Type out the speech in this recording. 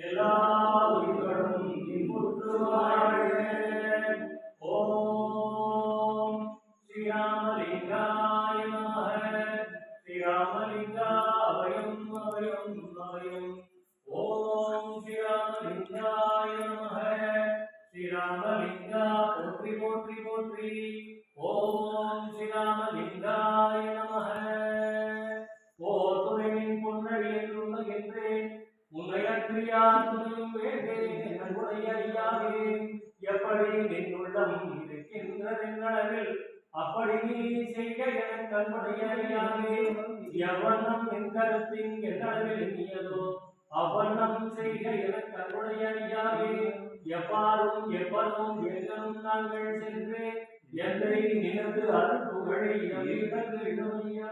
எல்லா உயிர்களும் இன்புற்று வாழ்க. ஓம் ஸ்ரீராமலிங்காய நமः. ஸ்ரீராமலிங்கா அபயம் அபயம் அபயம். ஓம் ஸ்ரீராமலிங்காய நமः. ஸ்ரீராமலிங்கா போற்றி போற்றி போற்றி. ஓம் ஸ்ரீராமலிங்காய நமः. ஓ துணையின் பொன்னழி என்றுள்ளகின்றேன் உன்னை அன்றியார் துணையும் வேண்டேன் என்னுடைய ஐயாவே. எப்படி நின்னுள்ளம் இருக்கின்றதென்னளவில் அப்படி நீ செய்க என கண்படைய ஐயாவே. எவ்வண்ணம் என் கருத்தின் என்னளவில் எண்ணியதோ அவ்வண்ணம் செய்க என கண்புடைய ஐயாவே. எவ்வாறும் எப்பதும் எங்கனும் நாங்கள் சென்று என்னை நினைத்து அருள் புகழை ஐயா.